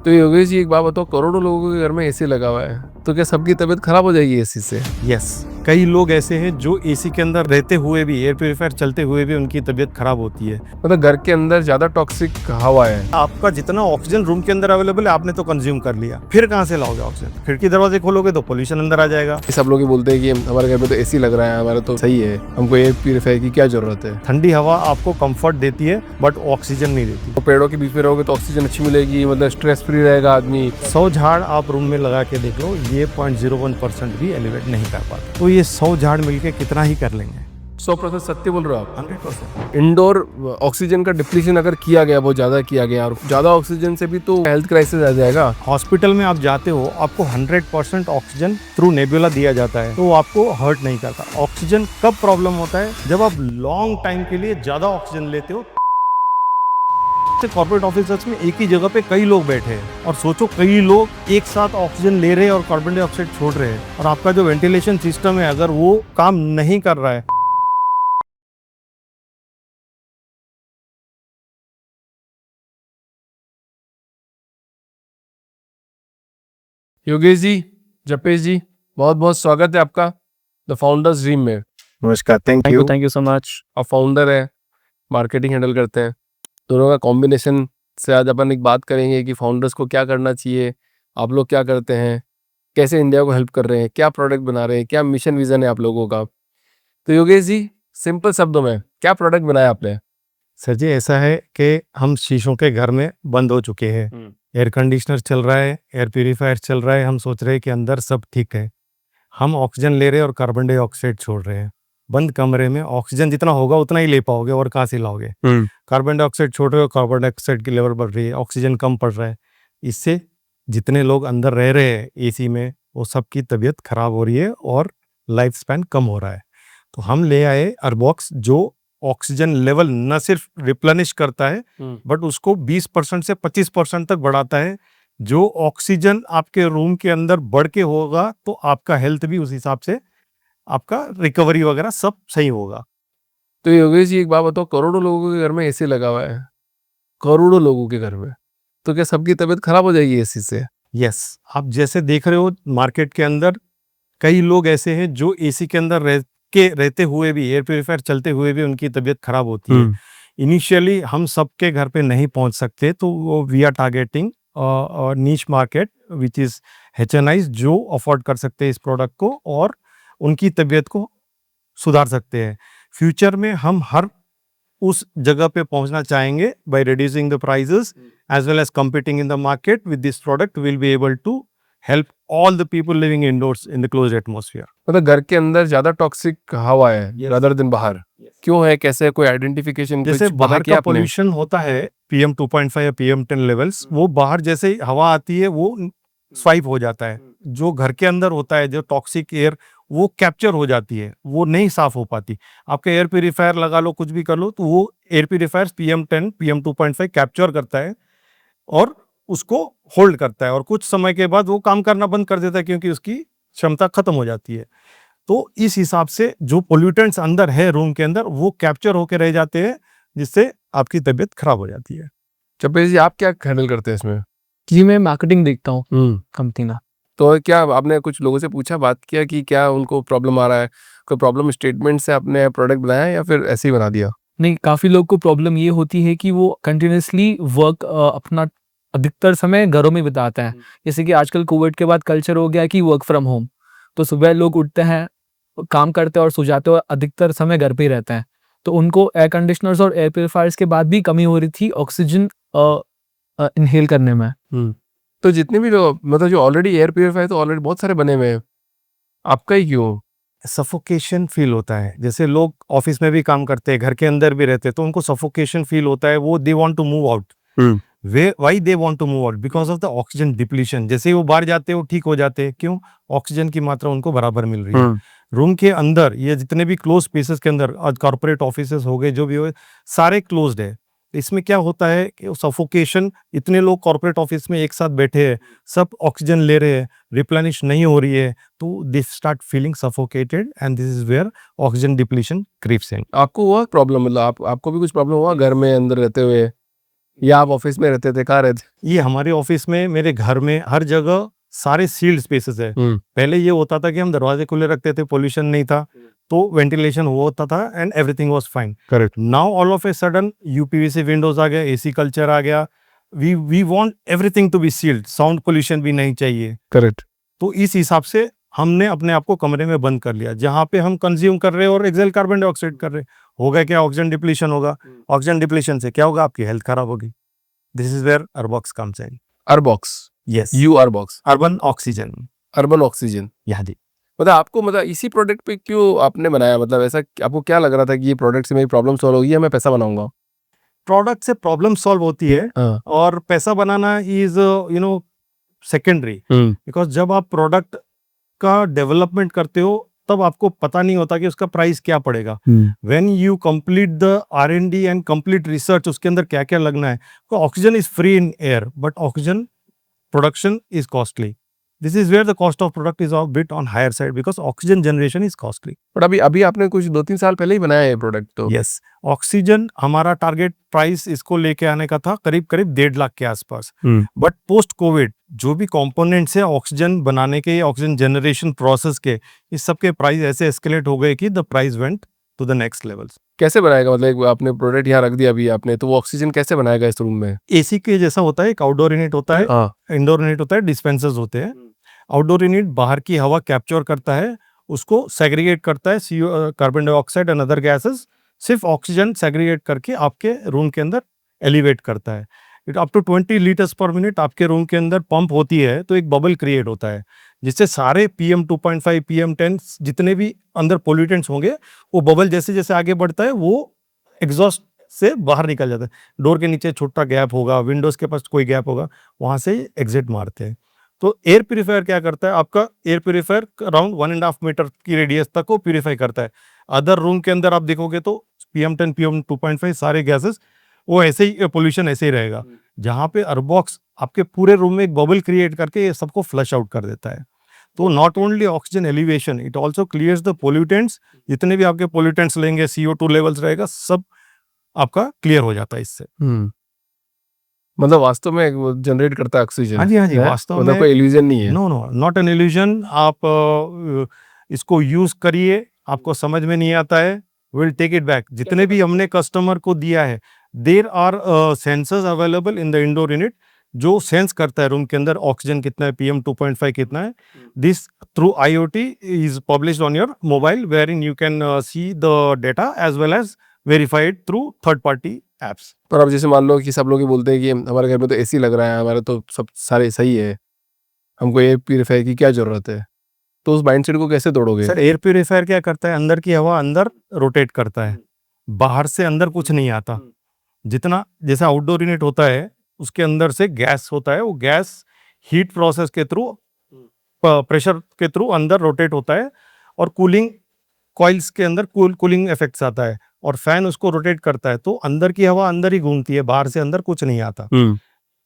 तो योगेश जी एक बात बताओ, करोड़ों लोगों के घर में एसी लगा हुआ है, तो क्या सबकी तबीयत खराब हो जाएगी एसी से? यस, कई लोग ऐसे हैं जो एसी के अंदर रहते हुए भी, एयर प्योरीफायर चलते हुए भी उनकी तबीयत खराब होती है। मतलब घर के अंदर ज्यादा टॉक्सिक हवा है। आपका जितना ऑक्सीजन रूम के अंदर अवेलेबल है आपने तो कंज्यूम कर लिया, फिर कहाँ से लाओगे ऑक्सीजन? खिड़की दरवाजे खोलोगे तो पोल्यूशन अंदर आ जाएगा। सब लोग ही बोलते हैं कि हमारे घर में तो एसी लग रहा है, हमारा तो सही है, हमको एयर प्यूरीफायर की क्या जरूरत है। ठंडी हवा आपको कंफर्ट देती है बट ऑक्सीजन नहीं देती। तो पेड़ों के बीच में रहोगे तो ऑक्सीजन अच्छी मिलेगी, मतलब स्ट्रेस फ्री रहेगा आदमी। 100 झाड़ आप रूम में लगा के देख लो, ये 0.01% भी एलिवेट नहीं कर पाते। तो ये 100 झाड़ मिलके कितना ही कर लेंगे। 100% सत्य बोल रहे हो आप। 100%। इंडोर ऑक्सीजन का डिप्लीशन अगर किया गया, बहुत ज्यादा किया गया, और ज्यादा ऑक्सीजन से भी तो हेल्थ क्राइसिस आ जाएगा। हॉस्पिटल में आप जाते हो, आपको 100% ऑक्सीजन थ्रू नेबुला दिया जाता है, तो वो आपको हर्ट नहीं करता। ऑक्सीजन कब प्रॉब्लम होता है? जब आप लॉन्ग टाइम के लिए ज्यादा ऑक्सीजन लेते हो। कॉर्पोरेट ऑफिसर्स में एक ही जगह पे कई लोग बैठे हैं, और सोचो कई लोग एक साथ ऑक्सीजन ले रहे हैं और कार्बन डाइऑक्साइड छोड़ रहे हैं, और आपका जो वेंटिलेशन सिस्टम है अगर वो काम नहीं कर रहा है। योगेश जी, जपेश जी, बहुत बहुत स्वागत है आपका द फाउंडर्स ड्रीम में। नमस्कार, thank thank you so much. आप फाउंडर है, मार्केटिंग हैंडल करते हैं, दोनों का कॉम्बिनेशन से आज अपन एक बात करेंगे कि फाउंडर्स को क्या करना चाहिए, आप लोग क्या करते हैं, कैसे इंडिया को हेल्प कर रहे हैं, क्या प्रोडक्ट बना रहे हैं, क्या मिशन विजन है आप लोगों का। तो योगेश जी, सिंपल शब्दों में क्या प्रोडक्ट बनाया आपने? सर जी, ऐसा है कि हम शीशों के घर में बंद हो चुके हैं। एयर कंडीशनर चल रहा है, एयर प्यूरीफायर चल रहा है, हम सोच रहे हैं कि अंदर सब ठीक है। हम ऑक्सीजन ले रहे हैं और कार्बन डाइऑक्साइड छोड़ रहे हैं। बंद कमरे में ऑक्सीजन जितना होगा उतना ही ले पाओगे, और कहाँ से लाओगे? कार्बन डाइऑक्साइड छोड़ रहे हो, कार्बन डाइऑक्साइड की लेवल बढ़ रही है, ऑक्सीजन कम पड़ रहा है। इससे जितने लोग अंदर रह रहे हैं एसी में, वो सबकी तबीयत खराब हो रही है और लाइफ स्पैन कम हो रहा है। तो हम ले आए अर्बॉक्स, जो ऑक्सीजन लेवल न सिर्फ रिप्लेनिश करता है बट उसको 20% से 25% तक बढ़ाता है। जो ऑक्सीजन आपके रूम के अंदर बढ़ के होगा तो आपका हेल्थ भी उस हिसाब से, आपका रिकवरी वगैरह सब सही होगा। तो योगेश जी एक बात बताओ, करोड़ों लोगों के घर में एसी लगा हुआ है, करोड़ों लोगों के घर में, तो क्या सबकी तबीयत खराब हो जाएगी एसी से? यस, आप जैसे देख रहे हो मार्केट के अंदर कई लोग ऐसे हैं जो एसी के अंदर रहते हुए भी, एयर प्योरीफायर चलते हुए भी उनकी तबीयत खराब होती है। इनिशियली हम सबके घर पे नहीं पहुंच सकते, तो वो we are targeting niche market which is HNIs, जो अफोर्ड कर सकते हैं इस प्रोडक्ट को और उनकी तबीयत को सुधार सकते हैं। फ्यूचर में हम हर उस जगह पे पहुंचना चाहेंगे by reducing the prices as well as competing in the market with this product will be able to help all the people living indoors in the closed atmosphere. मतलब घर के अंदर ज्यादा टॉक्सिक हवा है Yes. रादर दिन बाहर। क्यों है, कैसे, कोई आइडेंटिफिकेशन जैसे बाहर का पोल्यूशन होता है PM 2.5 या PM 10 लेवल्स, वो बाहर जैसे ही हवा आती है वो स्वाइप हो जाता है। जो घर के अंदर होता है, जो टॉक्सिक एयर, वो कैप्चर हो जाती है, वो नहीं साफ हो पाती। आपका एयर प्यूरीफायर लगा लो, कुछ भी कर लो, तो वो air purifier PM 10 PM 2.5 capture करता है और उसको होल्ड करता है, और कुछ समय के बाद वो काम करना बंद कर देता है क्योंकि उसकी क्षमता खत्म हो जाती है। तो इस हिसाब से जो पोल्यूटेंट्स अंदर है रूम के अंदर, वो कैप्चर होके रह जाते हैं, जिससे आपकी तबीयत खराब हो जाती है। चपेश जी, आप क्या हैंडल करते हैं इसमें? जी, मैं मार्केटिंग देखता हूँ कंपनी का। तो क्या आपने कुछ लोगों से पूछा, बात किया कि क्या उनको प्रॉब्लम आ रहा है? कोई प्रॉब्लम स्टेटमेंट से आपने प्रोडक्ट बनाया या फिर ऐसे ही बना दिया? नहीं, काफ़ी लोग को प्रॉब्लम ये होती है कि वो कंटिन्यूअसली वर्क अपना अधिकतर समय घरों में बिताते हैं। जैसे कि आजकल कोविड के बाद कल्चर हो गया कि वर्क फ्रॉम होम। तो सुबह लोग उठते हैं, काम करते हैं और सो जाते हैं, और अधिकतर समय घर पे ही रहते हैं। तो उनको एयर कंडीशनर्स और एयर प्यूरीफायर्स के बाद भी कमी हो रही थी ऑक्सीजन इनहेल करने में। तो जितने भी लोग, मतलब जो ऑलरेडी एयर प्यूरीफायर तो ऑलरेडी बहुत सारे बने हुए हैं, आपका ही क्यों? सफोकेशन फील होता है। जैसे लोग ऑफिस में भी काम करते हैं, घर के अंदर भी रहते हैं, तो उनको सफोकेशन फील होता है। वो they want to move out. Why they want to move out? Because of the oxygen depletion. जैसे ही वो बाहर जाते हैं वो ठीक हो जाते हैं। क्यों? ऑक्सीजन की मात्रा उनको बराबर मिल रही है। रूम के अंदर ये जितने भी क्लोज स्पेसेस के अंदर, आज कॉर्पोरेट ऑफिसेस हो गए, जो भी हो, सारे क्लोज्ड है। इसमें क्या होता है कि सफोकेशन, इतने लोग कॉर्पोरेट ऑफिस में एक साथ बैठे हैं, सब ऑक्सीजन ले रहे हैं, रिप्लेनिश नहीं हो रही है, तो they start feeling suffocated and this is where oxygen depletion creeps in. आपको हुआ प्रॉब्लम? मतलब आपको भी कुछ प्रॉब्लम हुआ घर में अंदर रहते हुए? या आप ऑफिस में रहते थे, कहाँ रहते? ये हमारे ऑफिस में, मेरे घर में, हर जगह सारे सील्ड स्पेसेस है। पहले ये होता था कि हम दरवाजे खुले रखते थे, पोल्यूशन नहीं था, तो वेंटिलेशन होता था and everything was fine. Correct. Now all of a sudden UPVC windows आ गया, एसी कल्चर आ गया, we want everything to be sealed, sound pollution भी नहीं चाहिए। करेक्ट। तो इस हिसाब से हमने अपने आप को कमरे में बंद कर लिया, जहाँ पे हम कंज्यूम कर रहे हैं और एक्सेल कार्बन डाइऑक्साइड कर रहे हैं। होगा क्या? ऑक्सीजन डिप्लीशन होगा। ऑक्सीजन डिप्लीशन से क्या होगा? आपकी हेल्थ खराब होगी। This is where Urbox comes in. Urbox, yes, you Urbox, urban oxygen. Urban oxygen. यहाँ जी। मतलब आपको, मतलब इसी प्रोडक्ट पे क्यों आपने बनाया? मतलब ऐसा आपको क्या लग रहा था कि ये प्रोडक्ट से मेरी प्रॉब्लम सॉल्व होगी या मैं पैसा बनाऊंगा? प्रोडक्ट से प्रॉब्लम सॉल्व होती है हाँ। और पैसा बनाना इज सेकेंडरी, बिकॉज जब आप प्रोडक्ट का डेवलपमेंट करते हो तब आपको पता नहीं होता कि उसका प्राइस क्या पड़ेगा। When you complete the R&D and complete research, उसके अंदर क्या क्या लगना है। Oxygen is free in air, but oxygen production is costly. This is where the cost of product is of bit on higher side, because oxygen generation is costly. But अभी आपने कुछ 2-3 साल पहले ही बनाया है प्रोडक्ट तो। यस, ऑक्सीजन हमारा target price इसको लेके आने का था करीब 1.5 लाख के आसपास। बट पोस्ट कोविड जो भी कंपोनेंट्स है ऑक्सीजन बनाने के, ऑक्सीजन जनरेशन प्रोसेस के, इस सब के प्राइस ऐसे एस्केलेट हो गए कि the price went to the next levels. कैसे बनाएगा? मतलब आपने प्रोडक्ट यहाँ रख दिया अभी आपने, तो वो ऑक्सीजन कैसे बनाएगा इस रूम में? एसी के जैसा होता है, एक आउटडोर यूनिट होता है, इंडोर यूनिट होता है, डिस्पेंसर्स होते हैं। आउटडोर यूनिट बाहर की हवा कैप्चर करता है, उसको सेग्रीगेट करता है, carbon dioxide and other gases, सिर्फ ऑक्सीजन सेग्रीगेट करके आपके रूम के अंदर एलिवेट करता है। Up to 20 litres per minute आपके रूम के अंदर पंप होती है, तो एक बबल क्रिएट होता है, जिससे सारे PM 2.5 PM 10 जितने भी अंदर पोल्यूटेंट्स होंगे, वो बबल जैसे जैसे आगे बढ़ता है वो एग्जॉस्ट से बाहर निकल जाता है। डोर के नीचे छोटा गैप होगा, विंडोज के पास कोई गैप होगा, वहां से एग्जिट मारते हैं। तो एयर प्यूरीफायर क्या करता है? आपका एयर प्यूरीफायर अराउंड 1.5 मीटर की रेडियस तक को प्यूरीफाई करता है। अदर रूम के अंदर आप देखोगे तो PM 10 PM 2.5 सारे गैसेस वो ऐसे ही, पोल्यूशन ऐसे ही रहेगा। जहाँ पे अर्बॉक्स आपके पूरे रूम में एक बबल क्रिएट करके ये सबको फ्लश आउट कर देता है। तो not only oxygen elevation, it also clears the pollutants. जितने भी आपके पोल्यूटेंट्स लेंगे, CO2 लेवल्स रहेगा, सब आपका क्लियर हो जाता है इससे। मतलब वास्तव में वो जनरेट करता है ऑक्सीजन? हाँ जी, हाँ जी, वास्तव में कोई इल्यूजन नहीं है। No no, not an illusion. आप इसको यूज करिए, आपको समझ में नहीं आता है, विल टेक इट बैक। जितने भी हमने कस्टमर को दिया है, there are sensors available in the indoor unit जो सेंस करता है रूम के अंदर ऑक्सीजन कितना है, PM 2.5 कितना है। This through IoT is published on your mobile, where in you can see the data as well as verified through third party apps. पर अब जैसे मान लो कि सब लोग ये बोलते हैं कि हमारे घर में तो AC लग रहा है, हमारे तो सब सारे सही है, हमको एयर प्यूरीफायर की क्या जरूरत है? तो उस माइंडसेट को कैसे तोड़ोगे? सर, एयर प्यूरीफायर क्या करता है? अंदर की हवा अंदर रोटेट करता है, बाहर से अंदर कुछ नहीं आता। जितना जैसा आउटडोर यूनिट होता है उसके अंदर से गैस होता है, वो गैस हीट प्रोसेस के थ्रू, प्रेशर के थ्रू अंदर रोटेट होता है और कूलिंग कॉइल्स के अंदर कूलिंग इफेक्ट्स आता है और फैन उसको रोटेट करता है, तो अंदर की हवा अंदर ही घूमती है, बाहर से अंदर कुछ नहीं आता।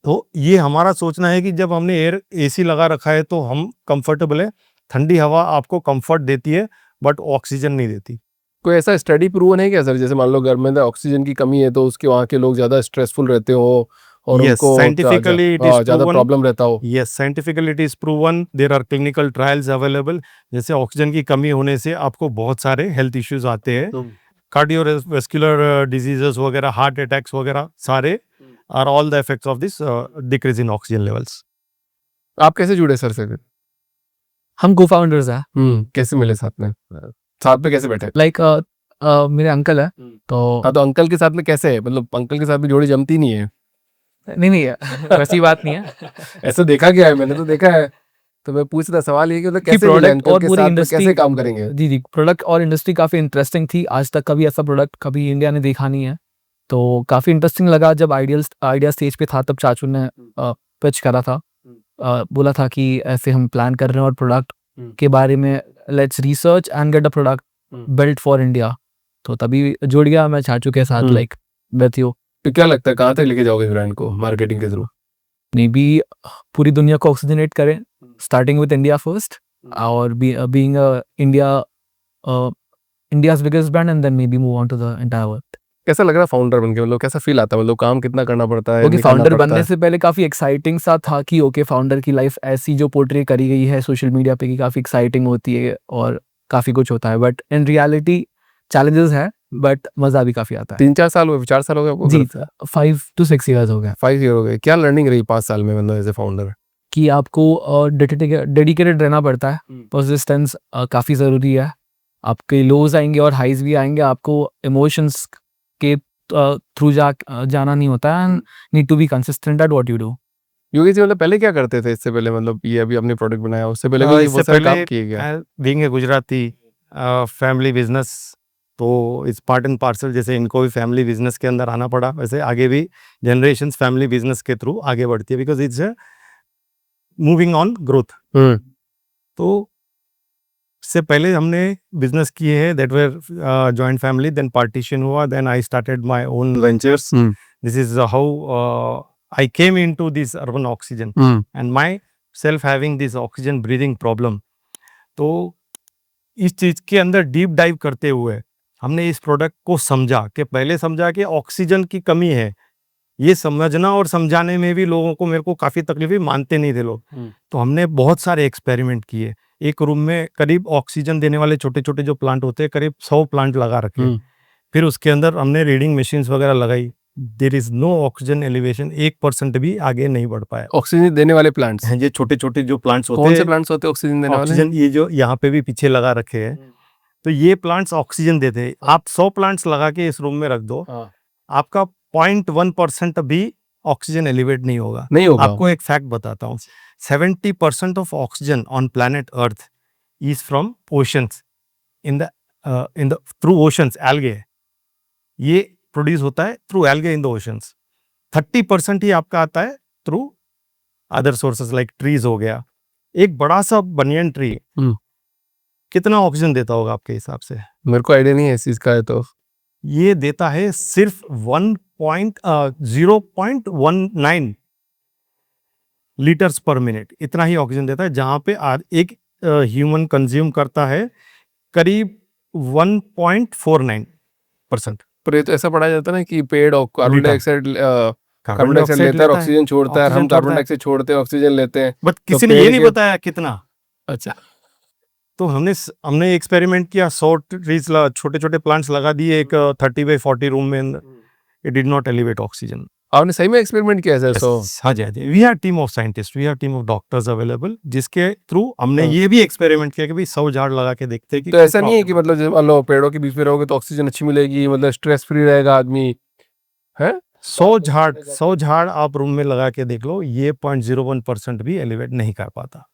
तो ये हमारा सोचना है कि जब हमने AC लगा रखा है तो हम कंफर्टेबल है। ठंडी हवा आपको कंफर्ट देती है बट ऑक्सीजन नहीं देती। कोई ऐसा स्टडी प्रूवन है क्या सर? जैसे मान लो घर में ऑक्सीजन की कमी है तो उसके वहाँ के लोग ज्यादा स्ट्रेसफुल रहते हो और Yes, उनको scientifically it is ज्यादा proven. प्रॉब्लम रहता हो? Yes, scientifically it is proven. There are clinical trials available. जैसे ऑक्सीजन की कमी होने से आपको बहुत सारे हेल्थ इश्यूज आते हैं, कार्डियोवैस्कुलर डिजीजेस वगैरह, हार्ट अटैक्स वगैरह, सारे are all the effects of this decrease in oxygen levels. आप कैसे जुड़े सर से? हम को फाउंडर्स हैं। कैसे मिले साथ में? साथ में कैसे बैठे? लाइक मेरे अंकल है, तो हाँ, तो अंकल के साथ में कैसे है? मतलब अंकल के साथ में जोड़ी जमती नहीं है? नहीं वैसी बात नहीं है। ऐसा देखा गया है, मैंने तो देखा है, तो मैं पूछ रहा सवाल ये कि मतलब कैसे मिले प्रोडक्ट अंकल और के पूरी साथ में, इंडस्ट्री कैसे काम करेंगे? जी, प्रोडक्ट और इंडस्ट्री काफ़ी इंटरेस्टिंग थी। आज तक कभी ऐसा प्रोडक्ट कभी इंडिया ने देखा नहीं है, तो काफ़ी इंटरेस्टिंग लगा। जब आइडिया स्टेज पे था तब चाचू ने पिच करा था, बोला था कि ऐसे हम प्लान कर रहे हैं और प्रोडक्ट के बारे में let's research and get a product built for India. तो तभी जुड़ गया मैं चाचू के साथ, लाइक विथ यू। तो क्या लगता है कहाँ तक लेके जाओगे ब्रांड को मार्केटिंग के थ्रू? मे बी पूरी दुनिया को ऑक्सीजनेट करें, स्टार्टिंग विद इंडिया फर्स्ट, और being India's biggest brand and then may be move on to the entire world. कैसा लग रहा है फाउंडर बनके, मतलब कैसा फील आता है, मतलब काम कितना करना पड़ता है, ओके, निकालना फाउंडर पड़ता बनने है? से पहले काफी एक्साइटिंग सा था कि ओके फाउंडर की लाइफ ऐसी जो पोर्ट्रे करी गई है सोशल मीडिया पे कि काफी एक्साइटिंग होती है और काफी कुछ होता है, बट इन रियलिटी चैलेंजेस है, बट मजा भी काफी आता है। 3-4 साल हुए, 4 साल हो गए आपको जी, करते? 5 to 6 years हो गया। 5 ईयर हो गए। क्या लर्निंग रही 5 साल में, मतलब एज ए फाउंडर? कि आपको डेडिकेटेड रहना पड़ता है, परसिस्टेंस काफ़ी ज़रूरी है। आपके लोज आएंगे और हाइज भी आएंगे, आपको इमोशंस के थ्रू जाना नहीं होता है, need to be consistent at what you do. Yogi ji मतलब पहले क्या करते थे इससे पहले, मतलब ये अभी आपने प्रोडक्ट बनाया, उससे पहले भी इससे बहुत सारे काम पहले किए गया? Being a Gujarati family business, तो इट्स पार्ट एंड पार्सल, जैसे इनको भी फैमिली बिजनेस के अंदर आना पड़ा, वैसे आगे भी जनरेशन्स फैमिली बिजनेस के थ्रू आगे बढ़ती है, because it's moving on growth. तो इससे पहले हमने बिजनेस किए हैं that were joint family, then partition हुआ, then I started my own ventures. This is how I came into this urban oxygen and my self having this oxygen breathing problem. तो इस चीज के अंदर डीप डाइव करते हुए हमने इस प्रोडक्ट को समझा, कि पहले समझा कि ऑक्सीजन की कमी है, ये समझना और समझाने में भी लोगों को, मेरे को काफ़ी तकलीफ हुई, मानते नहीं थे लोग। तो हमने बहुत सारे एक्सपेरिमेंट किए। एक रूम में करीब ऑक्सीजन देने वाले छोटे छोटे जो प्लांट होते हैं, करीब 100 प्लांट लगा रखे। फिर उसके अंदर हमने रीडिंग मशीन्स वगैरह लगाई। There is no oxygen elevation, 1% भी आगे नहीं बढ़ पाया। ऑक्सीजन देने वाले प्लांट्स हैं ये छोटे छोटे जो प्लांट्स होते हैं। कौन से प्लांट्स होते हैं ऑक्सीजन देने वाले? ऑक्सीजन, ये जो यहाँ पे भी पीछे लगा रखे हैं, तो ये प्लांट्स ऑक्सीजन देते हैं। आप 100 प्लांट्स लगा के इस रूम में रख दो, आपका 0.1% भी ऑक्सीजन एलिवेट नहीं होगा। नहीं होगा। आपको एक फैक्ट बताता हूँ, 70% of oxygen on planet earth is from oceans, in the through oceans, algae. ये प्रोड्यूस होता है through algae in the oceans. 30% ही आपका आता है through other sources like trees हो गया। एक बड़ा सा बनियन ट्री कितना ऑक्सीजन देता होगा आपके हिसाब से? मेरे को आइडिया नहीं है इस चीज का है, तो ये देता है सिर्फ 0.19 लीटर्स पर मिनट, इतना ही ऑक्सीजन देता है, जहां पे एक ह्यूमन कंज्यूम करता है करीब 1.49%। पर ये तो ऐसा पढ़ा जाता है ना कि पेड़ कार्बन डाइऑक्साइड लेता है, ऑक्सीजन छोड़ता है, हम कार्बन डाइऑक्साइड छोड़ते हैं, ऑक्सीजन लेते हैं। बट किसी ने ये नहीं बताया कितना। अच्छा, तो हमने एक्सपेरिमेंट किया, 100 ट्रीज, छोटे छोटे प्लांट्स लगा दिए एक 30x40 रूम में, it did not elevate oxygen. आपने सही में एक्सपेरिमेंट किया सर? सो हाँ जी, हाँ जी, we have team of scientist, we have team of doctors available, जिसके थ्रू हमने ये भी एक्सपेरिमेंट किया कि भाई 100 झाड़ लगा के देखते हैं कि तो ऐसा नहीं है कि मतलब जब मान लो पेड़ों के बीच में रहोगे तो ऑक्सीजन अच्छी मिलेगी, मतलब स्ट्रेस फ्री रहेगा आदमी, है? 100 झाड़ आप रूम में लगा के देख लो, ये 0.01% भी एलिवेट नहीं कर पाता।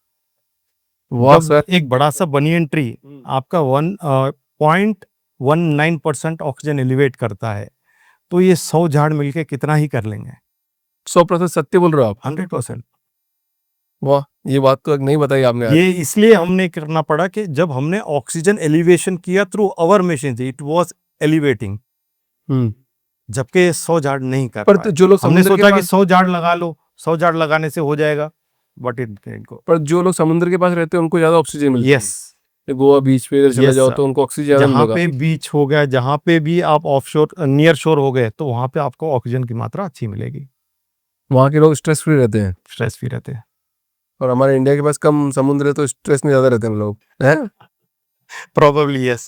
वाह सर। एक बड़ा सा बनियन ट्री आपका 0.19% ऑक्सीजन एलिवेट करता है, तो ये 100 झाड़ मिलके कितना ही कर लेंगे। 100% सत्य बोल रहे हो आप? 100%। वाह, ये बात तो नहीं बताई आपने आज। ये इसलिए हमने करना पड़ा कि जब हमने ऑक्सीजन एलिवेशन किया through our machine, it was elevating, जबकि 100 झाड़ नहीं कर पर पाए। तो जो लोग हमने समुद्र के सोचा कि पास 100 झाड़ लगा लो, 100 झाड़ लगाने से हो जाएगा, बट इनको पर जो लोग समुद्र के पास रहते हैं उनको ज्यादा ऑक्सीजन मिलती है। यस, गोवा बीच पे इधर चले Yes, जाओ sir. तो उनको ऑक्सीजन ज्यादा जहाँ मिलेगा। पे बीच हो गया, जहाँ पे भी आप ऑफशोर नियर शोर हो गए, तो वहां पे आपको ऑक्सीजन की मात्रा अच्छी मिलेगी, वहाँ के लोग स्ट्रेस फ्री रहते हैं, स्ट्रेस फ्री रहते हैं। और हमारे इंडिया के पास कम समुद्र है तो स्ट्रेस में ज्यादा रहते हैं हम लोग, हैं? Probably yes.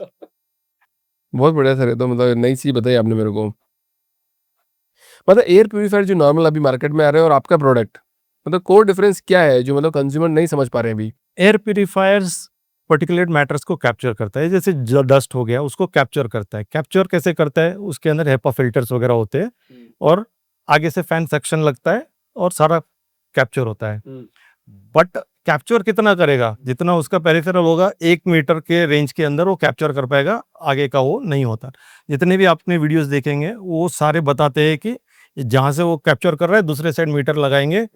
बहुत बढ़िया सर, ये तो मतलब नई चीज बताई आपने मेरे को। मतलब एयर प्यूरीफायर जो नॉर्मल अभी मार्केट में आ रहे हैं और आपका प्रोडक्ट, मतलब कोर डिफरेंस क्या है जो मतलब कंज्यूमर नहीं समझ पा रहे हैं अभी? एयर प्यूरिफायर्स पर्टिकुलेट मैटर्स को कैप्चर करता है, जैसे डस्ट हो गया उसको कैप्चर करता है। कैप्चर कैसे करता है? उसके अंदर हेपा फिल्टर्स वगैरह होते हैं और आगे से फैन सेक्शन लगता है और सारा कैप्चर होता है। बट कैप्चर कितना करेगा? जितना उसका पेरिफेरल होगा, 1 मीटर के रेंज के अंदर वो कैप्चर कर पाएगा, आगे का वो नहीं होता। जितने भी आपने वीडियोस देखेंगे वो सारे बताते हैं कि जहां से वो कैप्चर कर रहा है दूसरे साइड मीटर लगाएंगे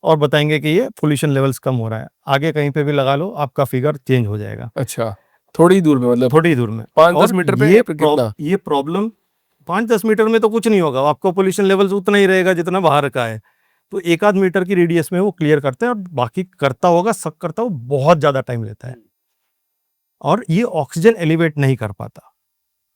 और बताएंगे कि ये पोल्यूशन लेवल्स कम हो रहा है। आगे कहीं पे भी लगा लो, आपका फिगर चेंज हो जाएगा। अच्छा, थोड़ी दूर में, मतलब थोड़ी दूर में, 5-10 मीटर पे कितना? ये प्रॉब्लम 5-10 मीटर में तो कुछ नहीं होगा, आपका पोल्यूशन लेवल्स उतना ही रहेगा जितना बाहर का है। तो 1-8 मीटर की रेडियस में वो क्लियर करते हैं, और बाकी करता होगा, सब करता हो, बहुत ज्यादा टाइम लेता है और ये ऑक्सीजन एलिवेट नहीं कर पाता।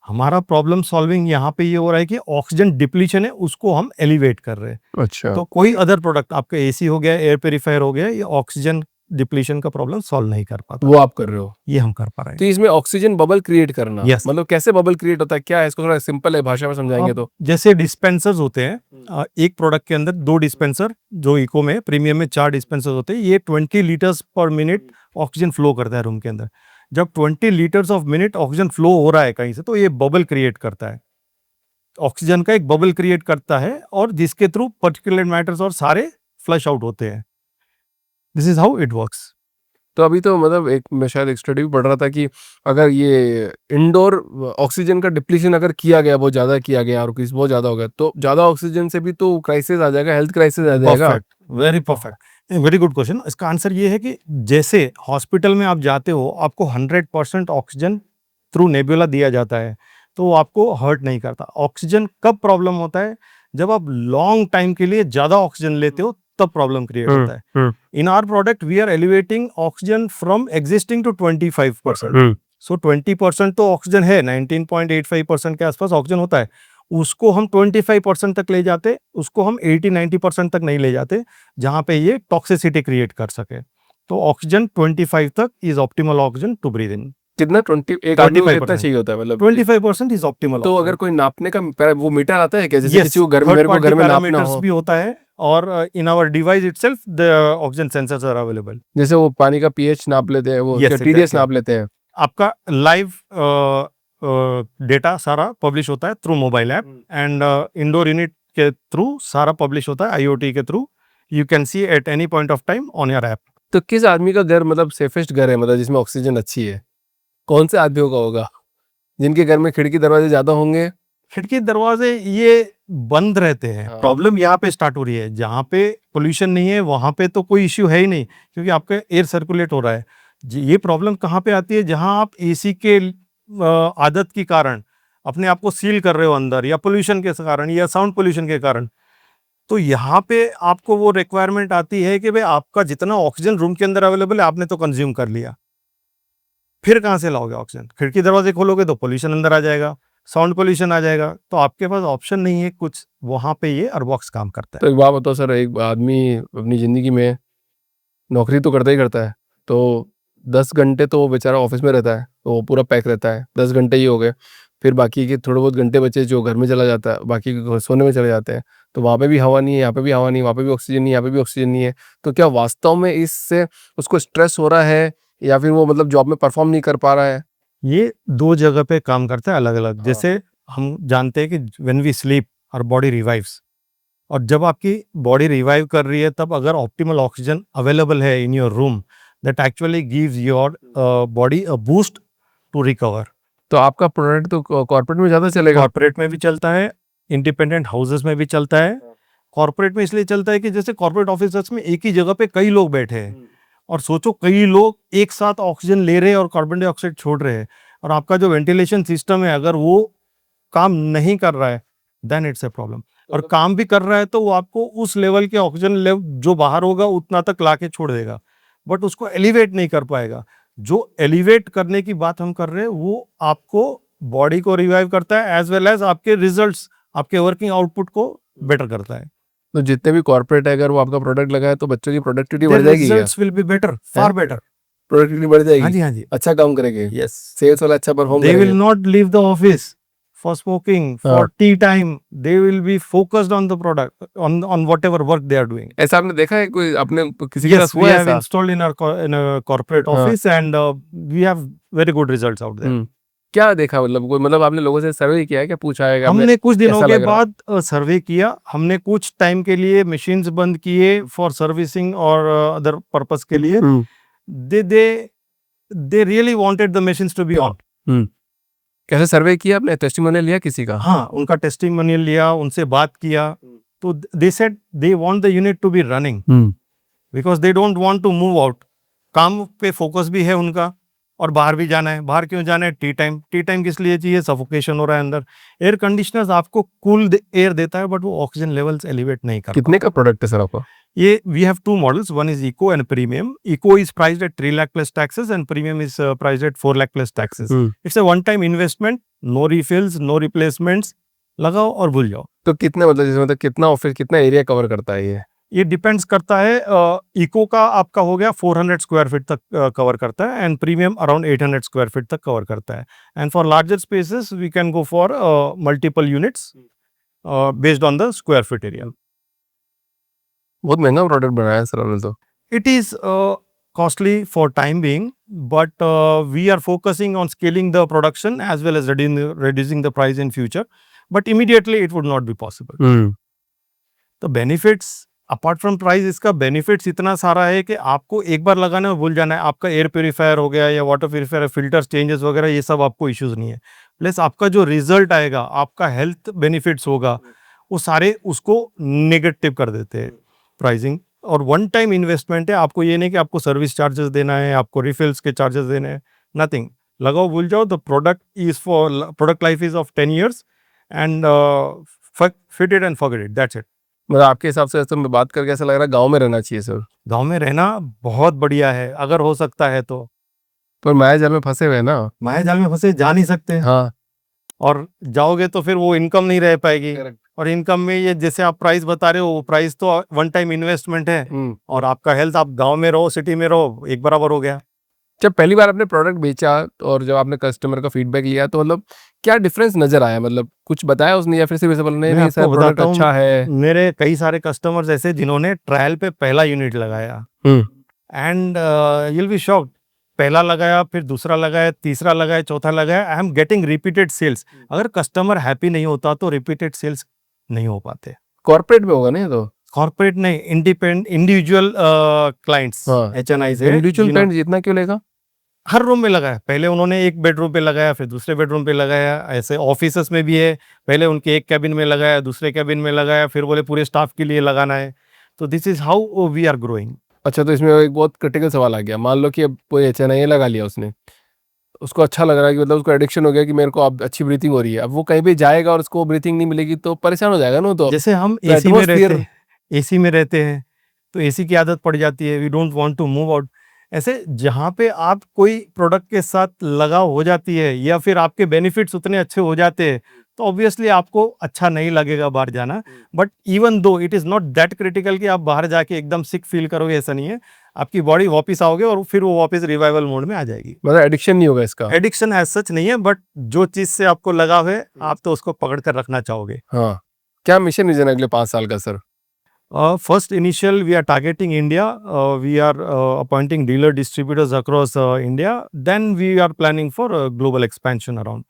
हमारा प्रॉब्लम सॉल्विंग यहाँ पे ये हो रहा है कि ऑक्सीजन डिप्लीशन है उसको हम एलिवेट कर रहे हैं। अच्छा, तो कोई अदर प्रोडक्ट आपका एसी हो गया, एयर प्योरीफायर हो गया, ये ऑक्सीजन डिप्लीशन का प्रॉब्लम सॉल्व नहीं कर पाता। वो आप कर रहे हो। ये हम कर पा रहे तो हैं। इसमें ऑक्सीजन बबल क्रिएट करना, Yes. मतलब कैसे बबल क्रिएट होता है, क्या है, इसको थोड़ा सिंपल है भाषा में समझाएंगे अब तो। जैसे डिस्पेंसर्स होते हैं, एक प्रोडक्ट के अंदर 2 डिस्पेंसर, जो इको में प्रीमियम में 4 डिस्पेंसर होते हैं, ये 20 litres per minute oxygen flow करता है रूम के अंदर। जब 20 litres of minute oxygen flow हो रहा है कहीं से, तो ये बबल क्रिएट करता है, ऑक्सीजन का एक बबल क्रिएट करता है, और जिसके थ्रू पर्टिकुलर मैटर्स और सारे फ्लश आउट होते हैं। This is how it works. तो अभी तो मतलब एक मैं शायद एक स्टडी भी पढ़ रहा था कि अगर ये इंडोर ऑक्सीजन का डिप्लीशन अगर किया गया, बहुत ज़्यादा किया गया और किसी बहुत ज़्यादा हो गया, तो ज़्यादा ऑक्सीजन से भी तो क्राइसिस आ जाएगा, हेल्थ क्राइसिस आ जाएगा। Perfect, very perfect, very good question. इसका आंसर ये है कि जैसे हॉस्पिटल में आप जाते हो, आपको 100% ऑक्सीजन थ्रू नेबुला दिया जाता है, तो वो आपको हर्ट नहीं करता। ऑक्सीजन कब प्रॉब्लम होता है? जब आप लॉन्ग टाइम के लिए ज्यादा ऑक्सीजन लेते हो, तब प्रॉब्लम क्रिएट होता है। In our product we are elevating oxygen from existing to 25%। So 20% तो ऑक्सीजन है, 19.85% के आसपास ऑक्सीजन होता है, उसको हम 25% तक ले जाते, उसको हम 80-90% तक नहीं ले जाते, जहां पे ये टॉक्सिसिटी क्रिएट कर सके। तो ऑक्सीजन 25 तक is optimal oxygen to breathe in. कितना 20 एक आदमी को कितना 25% चाहिए होता है मतलब? 25% इज ऑप्टिमल। तो अगर कोई नापने का वो मीटर आता है क्या, जैसे Yes, किसी को घर में, third मेरे को party घर में नापना parameters हो, भी होता है, और in our device itself the oxygen sensors are available. जैसे वो पानी का पीएच नाप लेते हैं, वो Yes, टीडीएस exactly. नाप लेते हैं। आपका लाइव डेटा सारा पब्लिश होता है through mobile app, and indoor unit के थ्रू सारा पब्लिश होता है आईओटी के through. You can C at any point of time on your app. तो किस आदमी का घर मतलब सेफेस्ट घर है, मतलब जिसमें ऑक्सीजन अच्छी है, कौन से आदमियों का होगा? जिनके घर में खिड़की दरवाजे ज्यादा होंगे। खिड़की दरवाजे ये बंद रहते हैं। हाँ। प्रॉब्लम यहाँ पे स्टार्ट हो रही है, जहाँ पे पोल्यूशन नहीं है वहां पे तो कोई इश्यू है ही नहीं, क्योंकि आपका एयर सर्कुलेट हो रहा है। ये प्रॉब्लम कहाँ पे आती है? जहां आप एसी के आदत के कारण अपने आप को सील कर रहे हो अंदर, या पोल्यूशन के कारण, या साउंड पोल्यूशन के कारण। तो यहाँ पे आपको वो रिक्वायरमेंट आती है कि भाई आपका जितना ऑक्सीजन रूम के अंदर अवेलेबल है आपने तो कंज्यूम कर लिया, फिर कहाँ से लाओगे ऑक्सीजन? खिड़की दरवाजे खोलोगे तो पोल्यूशन अंदर आ जाएगा, साउंड पोल्यूशन आ जाएगा, तो आपके पास ऑप्शन नहीं है कुछ। वहां पे ये अर्बॉक्स काम करता तो है। एक बात बताओ सर, एक आदमी अपनी ज़िंदगी में नौकरी तो करता ही करता है, तो 10 घंटे तो वो बेचारा ऑफिस में रहता है, तो वो पूरा पैक रहता है, 10 घंटे ही हो गए, फिर बाकी के थोड़े बहुत घंटे बचे जो घर में चला जाता है, बाकी के सोने में चले जाते हैं, तो वहाँ पे भी हवा नहीं है, यहाँ पे भी हवा नहीं, वहाँ पे भी ऑक्सीजन नहीं, यहाँ पे भी ऑक्सीजन नहीं है। तो क्या वास्तव में इससे उसको स्ट्रेस हो रहा है, या फिर वो मतलब जॉब में परफॉर्म नहीं कर पा रहा है? ये 2 जगह पे काम करता है अलग अलग। हाँ। जैसे हम जानते हैं कि when we sleep our body revives, और जब आपकी बॉडी रिवाइव कर रही है, तब अगर ऑप्टिमल ऑक्सीजन अवेलेबल है in your room, that actually gives your body a boost to recover. तो आपका प्रोडक्ट तो कॉर्पोरेट में ज़्यादा चलेगा। कॉर्पोरेट में भी चलता है, इंडिपेंडेंट हाउसेस में भी चलता है। कॉर्पोरेट में इसलिए चलता है कि जैसे कॉर्पोरेट ऑफिसर्स में एक ही जगह पे कई लोग बैठे हैं, और सोचो कई लोग एक साथ ऑक्सीजन ले रहे हैं और कार्बन डाइऑक्साइड छोड़ रहे हैं, और आपका जो वेंटिलेशन सिस्टम है अगर वो काम नहीं कर रहा है, देन इट्स ए प्रॉब्लम। और काम भी कर रहा है तो वो आपको उस लेवल के ऑक्सीजन लेवल जो बाहर होगा उतना तक लाके छोड़ देगा, बट उसको एलिवेट नहीं कर पाएगा। जो एलिवेट करने की बात हम कर रहे हैं वो आपको बॉडी को रिवाइव करता है, एज वेल एज आपके रिजल्ट्स, आपके वर्किंग आउटपुट को बेटर करता है। तो जितने भी कॉर्पोरेट है, अगर वो आपका प्रोडक्ट लगाए तो बच्चों की प्रोडक्टिविटी बढ़ जाएगी क्या? Results will be better, far better. Productivity बढ़ जाएगी। हाँ जी, हाँ जी। अच्छा काम करेंगे, यस, सेल्स वाला अच्छा परफॉर्म they will करेंगे। not leave the office for smoking, for हाँ। tea time. They will be focused on the product, on whatever work they are doing. ऐसा आपने देखा है कोई अपने किसी के Yes, साथ we हुआ है have ऐसा? installed in a corporate हाँ। office, and we have very good results out there. क्या देखा, मतलब कोई, मतलब आपने लोगों से सर्वे किया है क्या, पूछा है कि आपने- हमने कुछ दिनों कैसा के लग रहा? बाद सर्वे किया, हमने कुछ टाइम के लिए मशीन्स बंद किए फॉर सर्विसिंग और अदर पर्पस के लिए। they really wanted the machines to be on. कैसे सर्वे किया आपने, टेस्टिमोनियल लिया किसी का? हाँ, उनका टेस्टिमोनियल लिया, उनसे बात किया, तो they said they want the unit to be running because they don't want to move out. काम पे फोकस भी है उनका, और बाहर भी जाना है। बाहर क्यों जाना है? टी टाइम किस लिए चाहिए? सफोकेशन हो रहा है अंदर। एयर कंडीशनर्स आपको कूल एयर देता है, बट वो ऑक्सीजन लेवल्स एलिवेट नहीं करता। कितने का प्रोडक्ट है सर आपका? ये we have two models, one is eco and premium. Eco is priced at 3 lakh plus taxes and premium is priced at 4 lakh plus taxes. It's a one time investment, no refills, no replacements, लगाओ और भूल जाओ. तो कितने मतलब जैसे मतलब कितना ऑफिस कितना एरिया कवर करता है ये डिपेंड्स करता है. इको का आपका हो गया 400 स्क्वायर फीट तक कवर करता है and premium around 800 square feet तक कवर करता है. And for larger spaces we can go for multiple units based on the square feet area. बहुत महंगा प्रोडक्ट बनाया है सर आपने तो. It is costly for time being, but we are focusing on scaling the production as well as reducing the price in future. But immediately it would not be possible. तो benefits apart from price, इसका benefits इतना सारा है कि आपको एक बार लगाने में भूल जाना है. आपका एयर प्योरीफायर हो गया या वाटर प्योरीफायर, फिल्टर चेंजेस वगैरह, ये सब आपको इश्यूज नहीं है. प्लस आपका जो रिजल्ट आएगा, आपका हेल्थ बेनिफिट्स होगा, वो सारे उसको नेगेटिव कर देते हैं प्राइसिंग. और वन टाइम इन्वेस्टमेंट है. आपको ये नहीं कि आपको सर्विस चार्जेस देना है, आपको रिफिल्स के चार्जेस देने हैं, नथिंग. लगाओ भूल जाओ. The product life is of 10 years and fit it and forget it, that's it. मतलब आपके हिसाब से तो मैं बात करके ऐसा लग रहा है गांव में रहना चाहिए सर. गांव में रहना बहुत बढ़िया है अगर हो सकता है तो. पर माया जाल में फंसे हुए हैं ना. माया जाल में फंसे जा नहीं सकते. हाँ. और जाओगे तो फिर वो इनकम नहीं रह पाएगी. और इनकम में ये जैसे आप प्राइस बता रहे हो, वो प्राइस तो वन टाइम इन्वेस्टमेंट है. और आपका हेल्थ, आप गांव में रहो सिटी में रहो, एक बराबर हो गया. जब पहली बार आपने प्रोडक्ट बेचा और जब आपने कस्टमर का फीडबैक लिया तो मतलब क्या डिफरेंस नजर आया, मतलब कुछ बताया उसने या फिर सिर्फ ऐसे बोलने नहीं सर प्रोडक्ट अच्छा है. मेरे कई सारे कस्टमर्स ऐसे जिन्होंने ट्रायल पे पहला यूनिट लगाया and you will be shocked. पहला लगाया, फिर दूसरा लगाया, तीसरा लगाया, चौथा लगाया. I am getting repeated sales. अगर कस्टमर हैप्पी नहीं होता तो रिपीटेड सेल्स नहीं हो पाते. कॉर्पोरेट में होगा नहीं तो. कॉर्पोरेट नहीं, इंडिविजुअल क्लाइंट्स, HNI से. इंडिविजुअल क्लाइंट जितना क्यों लेगा. हर रूम में लगाया. पहले उन्होंने एक बेडरूम पे लगाया, फिर दूसरे बेडरूम पे लगाया. ऐसे ऑफिसेस में भी है. पहले उनके एक कैबिन में लगाया, दूसरे कैबिन में लगाया, फिर बोले पूरे स्टाफ के लिए लगाना है. तो this is how we are growing. अच्छा, तो इसमें एक बहुत क्रिटिकल सवाल आ गया. मान लो कि अब कोई HNI लगा लिया उसने, उसको अच्छा लग रहा है कि मतलब उसको एडिक्शन हो गया कि मेरे को अब अच्छी ब्रीथिंग हो रही है. अब वो कहीं भी जाएगा और उसको ब्रीथिंग नहीं मिलेगी तो परेशान हो जाएगा ना. तो जैसे हम एसी में रहते हैं तो एसी की आदत पड़ जाती है. We don't want to move out. ऐसे जहाँ पे आप कोई प्रोडक्ट के साथ लगाव हो जाती है या फिर आपके बेनिफिट्स उतने अच्छे हो जाते हैं तो ऑब्वियसली आपको अच्छा नहीं लगेगा बाहर जाना. But even though it is not that critical कि आप बाहर जाके एकदम सिक फील करोगे, ऐसा नहीं है. आपकी बॉडी वापस आओगे और फिर वो वापस रिवाइवल मोड में आ जाएगी. मतलब एडिक्शन नहीं होगा इसका. एडिक्शन एज सच नहीं है, बट जो चीज़ से आपको लगाव है आप तो उसको पकड़ कर रखना चाहोगे. हाँ. क्या मिशन विजन है अगले 5 साल का sir. First initial we are targeting India. We are appointing dealer distributors across India. Then we are planning for global expansion around.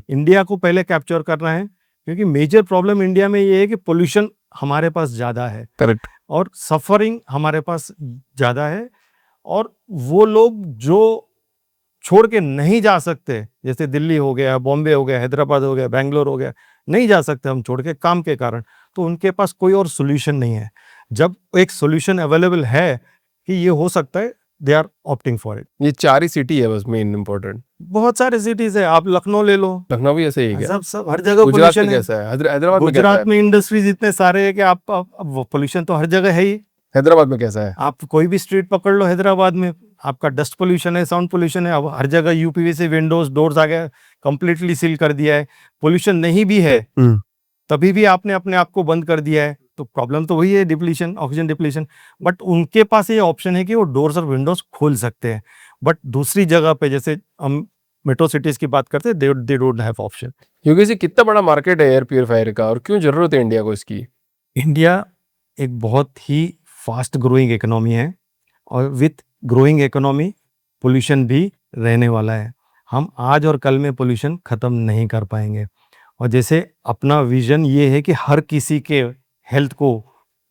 India को पहले कैप्चर करना है क्योंकि मेजर प्रॉब्लम इंडिया में ये है कि पोल्यूशन हमारे पास ज़्यादा है. करेक्ट. और सफरिंग हमारे पास ज़्यादा है. और वो लोग जो छोड़ के नहीं जा सकते, जैसे दिल्ली हो गया, बॉम्बे हो गया, हैदराबाद हो गया, बेंगलोर हो गया, नहीं जा सकते हम छोड़ के काम के कारण. तो उनके पास कोई और सोल्यूशन नहीं है. जब एक सोल्यूशन अवेलेबल है कि ये हो सकता है, they are opting for it. ये 4 ही सिटी है बस मेन इंपॉर्टेंट. बहुत सारे सिटीज है. आप लखनऊ ले लो. लखनऊ भी ऐसे ही है. सब हर जगह गुजरात पोल्यूशन में है. कैसा है. हैदराबाद में गुजरात में इंडस्ट्रीज इतने सारे है कि आप पोल्यूशन तो हर जगह है ही. हैदराबाद में कैसा है. आप कोई भी स्ट्रीट पकड़ लो हैदराबाद में, आपका डस्ट पोल्यूशन है, साउंड पोल्यूशन है. अब हर जगह यूपीवीसी विंडोज डोर्स आ गया, कंप्लीटली सील कर दिया है. पोल्यूशन नहीं भी है तभी भी आपने अपने आप को बंद कर दिया है. तो प्रॉब्लम तो वही है, डिप्लीशन, ऑक्सीजन डिप्लीशन. बट उनके पास ये ऑप्शन है कि वो डोर्स और विंडोज खोल सकते हैं. बट दूसरी जगह पे जैसे हम मेट्रो सिटीज की बात करते हैं, दे डोंट हैव ऑप्शन. क्योंकि इसे कितना बड़ा मार्केट है एयर प्योरीफायर का और क्यों जरूरत है इंडिया को इसकी. इंडिया एक बहुत ही फास्ट ग्रोइंग इकोनॉमी है और विथ ग्रोइंग इकोनॉमी पोल्यूशन भी रहने वाला है. हम आज और कल में पोल्यूशन ख़त्म नहीं कर पाएंगे. और जैसे अपना विजन ये है कि हर किसी के हेल्थ को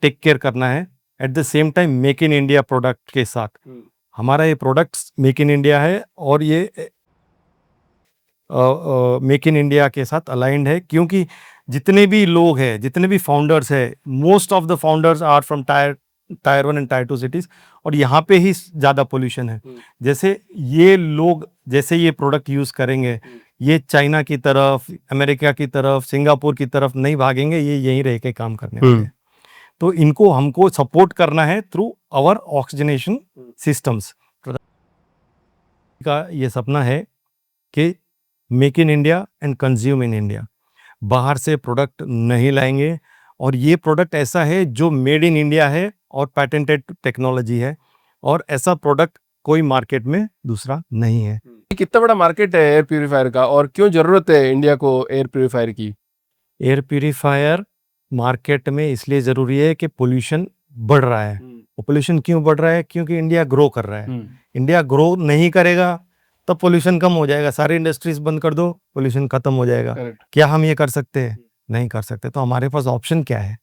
टेक केयर करना है, at the same time make in India product के साथ. हमारा ये प्रोडक्ट्स मेक इन इंडिया है और ये मेक इन इंडिया के साथ अलाइंड है क्योंकि जितने भी लोग हैं, जितने भी फाउंडर्स हैं, most of the founders are from tier 1 and tier 2 cities. और यहाँ पे ही ज़्यादा पोल्यूशन है. जैसे ये लोग जैसे ये प्रोडक्ट यूज़ करेंगे, ये चाइना की तरफ, अमेरिका की तरफ, सिंगापुर की तरफ नहीं भागेंगे. ये यहीं रह के काम करने वाले हैं. तो इनको हमको सपोर्ट करना है थ्रू आवर ऑक्सीजनेशन सिस्टम्स। का ये सपना है कि make in India and consume in India, बाहर से प्रोडक्ट नहीं लाएंगे, और ये प्रोडक्ट ऐसा है जो मेड इन इंडिया है और पैटेंटेड टेक्नोलॉजी है, और ऐसा प्रोडक्ट कोई मार्केट में दूसरा नहीं है। कितना बड़ा मार्केट है एयर प्यूरिफायर का, और क्यों जरूरत है इंडिया को एयर प्यूरिफायर की? एयर प्यूरिफायर मार्केट में इसलिए ज़रूरी है कि पोल्यूशन बढ़ रहा है। पोल्यूशन क्यों बढ़ रहा है? क्योंकि इंडिया ग्रो कर रहा है। इंडिया ग्रो नहीं करेगा तब पोल्यूशन कम हो जाएगा। सारी इंडस्ट्रीज बंद कर दो, पोल्यूशन खत्म हो जाएगा। क्या हम ये कर सकते हैं? नहीं कर सकते। तो हमारे पास ऑप्शन क्या है?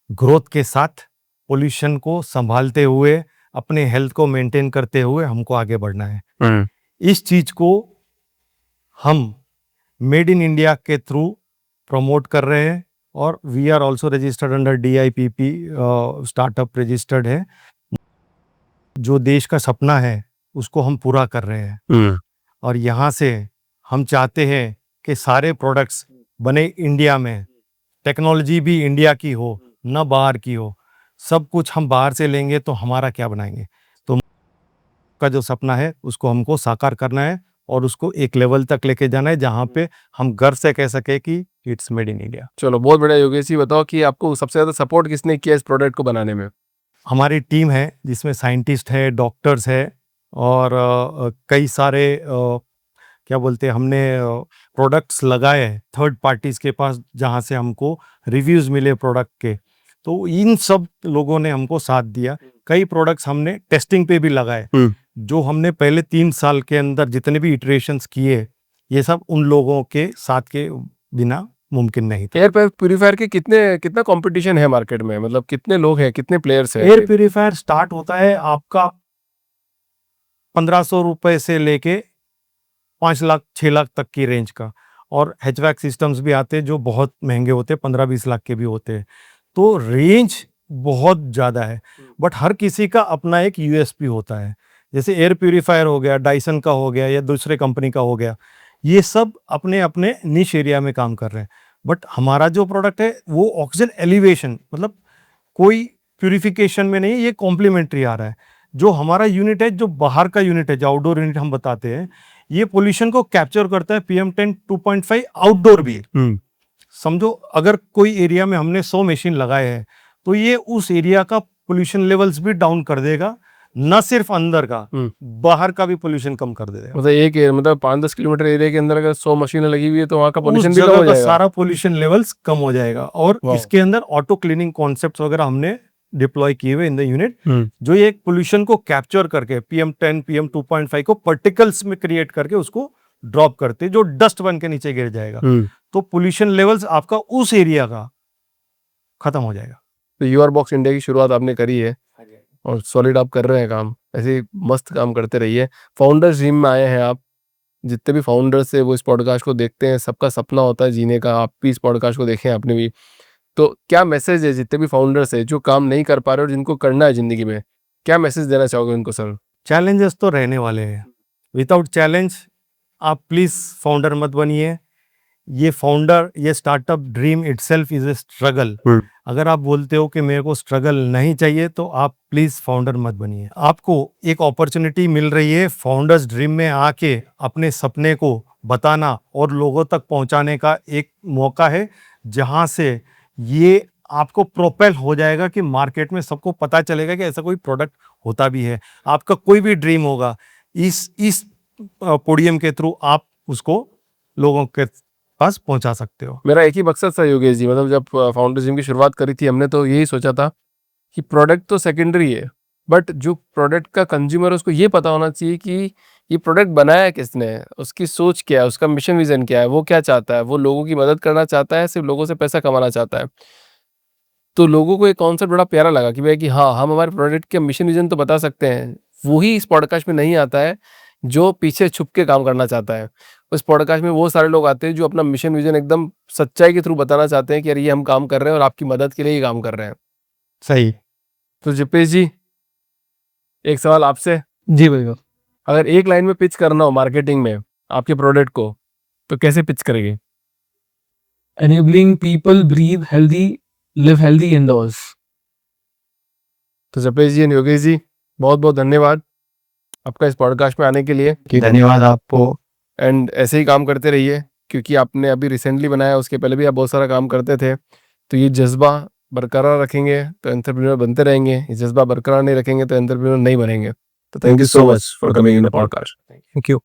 ग्रोथ के साथ पोल्यूशन को संभालते हुए, अपने हेल्थ को मेंटेन करते हुए हमको आगे बढ़ना है। इस चीज को हम मेड इन इंडिया के थ्रू प्रमोट कर रहे हैं, और we are also registered under DIPP, startup registered है। जो देश का सपना है उसको हम पूरा कर रहे हैं, और यहाँ से हम चाहते हैं कि सारे प्रोडक्ट्स बने इंडिया में, टेक्नोलॉजी भी इंडिया की हो, न बाहर की हो। सब कुछ हम बाहर से लेंगे तो हमारा क्या बनाएंगे? तो का जो सपना है उसको हमको साकार करना है, और उसको एक लेवल तक लेके जाना है जहाँ पे हम गर्व से कह सके कि इट्स मेड इन इंडिया। चलो, बहुत बढ़िया। योगेश जी, बताओ कि आपको सबसे ज़्यादा सपोर्ट किसने किया इस प्रोडक्ट को बनाने में? हमारी टीम है जिसमें साइंटिस्ट है, डॉक्टर्स है, और कई सारे क्या बोलते हैं, हमने प्रोडक्ट्स लगाए थर्ड पार्टीज के पास जहाँ से हमको रिव्यूज़ मिले प्रोडक्ट के। तो इन सब लोगों ने हमको साथ दिया। कई प्रोडक्ट्स हमने टेस्टिंग पे भी लगाए, जो हमने पहले 3 साल के अंदर जितने भी इटरेशंस किए, ये सब उन लोगों के साथ के बिना मुमकिन नहीं था। एयर प्यूरिफायर के कितना कंपटीशन है मार्केट में? मतलब कितने लोग हैं, कितने प्लेयर्स हैं? एयर प्यूरिफायर स्टार्ट होता है आपका 1500 रुपए से लेके 5 लाख 6 लाख तक की रेंज का, और हैचबैक सिस्टम्स भी आते हैं जो बहुत महंगे होते हैं, 15-20 लाख के भी होते हैं। तो रेंज बहुत ज़्यादा है, बट हर किसी का अपना एक USP होता है। जैसे एयर प्यूरिफायर हो गया, डाइसन का हो गया, या दूसरे कंपनी का हो गया, ये सब अपने अपने निश एरिया में काम कर रहे हैं। बट हमारा जो प्रोडक्ट है वो ऑक्सीजन एलिवेशन, मतलब कोई प्यूरिफिकेशन में नहीं, ये कॉम्प्लीमेंट्री आ रहा है। जो हमारा यूनिट है, जो बाहर का यूनिट है, जो आउटडोर यूनिट हम बताते हैं, ये पोल्यूशन को कैप्चर करता है, PM10 2.5 आउटडोर भी। समझो अगर कोई एरिया में हमने 100 मशीन लगाए हैं, तो ये उस एरिया का पोल्यूशन लेवल्स भी डाउन कर देगा, न सिर्फ अंदर का, बाहर का भी पोल्यूशन कम कर देगा। मतलब 5-10 किलोमीटर एरिया के अंदर अगर 100 मशीनें लगी हुई है तो वहाँ का पोल्यूशन भी कम हो जाएगा, सारा पोल्यूशन लेवल्स कम हो जाएगा। और इसके अंदर ऑटो क्लीनिंग कॉन्सेप्ट्स वगैरह हमने डिप्लॉय किए हुए इन द यूनिट, जो ये पोल्यूशन को कैप्चर करके PM10 PM 2.5 को पार्टिकल्स में क्रिएट करके उसको ड्रॉप करते, जो डस्ट बन के नीचे गिर जाएगा। तो पोल्यूशन लेवल्स आपका उस एरिया का खत्म हो जाएगा। तो यूआर बॉक्स इंडिया की शुरुआत आपने करी है, और सॉलिड आप कर रहे हैं काम, ऐसे ही मस्त काम करते रहिए। फाउंडर्स ड्रीम में आए हैं आप। जितने भी फाउंडर्स है वो इस पॉडकास्ट को देखते हैं, सबका सपना होता है जीने का। आप भी इस पॉडकास्ट को देखें आपने भी। तो क्या मैसेज है जितने भी फाउंडर्स है जो काम नहीं कर पा रहे और जिनको करना है जिंदगी में, क्या मैसेज देना चाहोगे उनको सर? चैलेंजेस तो रहने वाले हैं, विदाउट चैलेंज आप प्लीज फाउंडर मत बनिए। ये startup dream itself is a struggle. अगर आप बोलते हो कि मेरे को स्ट्रगल नहीं चाहिए, तो आप प्लीज फाउंडर मत बनिए। आपको एक अपॉर्चुनिटी मिल रही है फाउंडर्स ड्रीम में आके अपने सपने को बताना और लोगों तक पहुंचाने का एक मौका है, जहां से ये आपको प्रोपेल हो जाएगा कि मार्केट में सबको पता चलेगा कि ऐसा कोई प्रोडक्ट होता भी है। आपका कोई भी ड्रीम होगा, इस पोडियम के थ्रू आप उसको लोगों के पास पहुंचा सकते हो। मेरा एक ही मकसद था योगेश जी, मतलब जब फाउंडर्स ड्रीम की शुरुआत करी थी हमने, तो यही सोचा था कि प्रोडक्ट तो सेकेंडरी है, बट जो प्रोडक्ट का कंज्यूमर है उसको ये पता होना चाहिए कि ये प्रोडक्ट बनाया किसने, उसकी सोच क्या है, उसका मिशन विजन क्या है, वो क्या चाहता है, वो लोगों की मदद करना चाहता है, सिर्फ लोगों से पैसा कमाना चाहता है। तो लोगों को एक कॉन्सेप्ट बड़ा प्यारा लगा कि भाई कि हाँ, हम हमारे प्रोडक्ट के मिशन विजन तो बता सकते हैं। वही इस पॉडकास्ट में नहीं आता है जो पीछे छुप के काम करना चाहता है। उस पॉडकास्ट में वो सारे लोग आते हैं जो अपना मिशन विजन एकदम सच्चाई के थ्रू बताना चाहते हैं कि यार ये हम काम कर रहे हैं और आपकी मदद के लिए ही काम कर रहे हैं। सही। तो जिपेश जी, एक सवाल आपसे। जी भैया, अगर एक लाइन में पिच करना हो मार्केटिंग में आपके प्रोडक्ट को, तो कैसे पिच करेंगे? enabling people breathe healthy, live healthy indoors. तो जपेश जी एंड योगेश जी, बहुत बहुत धन्यवाद आपका इस पॉडकास्ट में आने के लिए। धन्यवाद आपको। एंड ऐसे ही काम करते रहिए, क्योंकि आपने अभी रिसेंटली बनाया, उसके पहले भी आप बहुत सारा काम करते थे। तो ये जज्बा बरकरार रखेंगे तो एंटरप्रेन्योर बनते रहेंगे, ये जज्बा बरकरार नहीं रखेंगे तो एंटरप्रेन्योर नहीं बनेंगे। तो thank you so much for coming in the podcast. Thank you.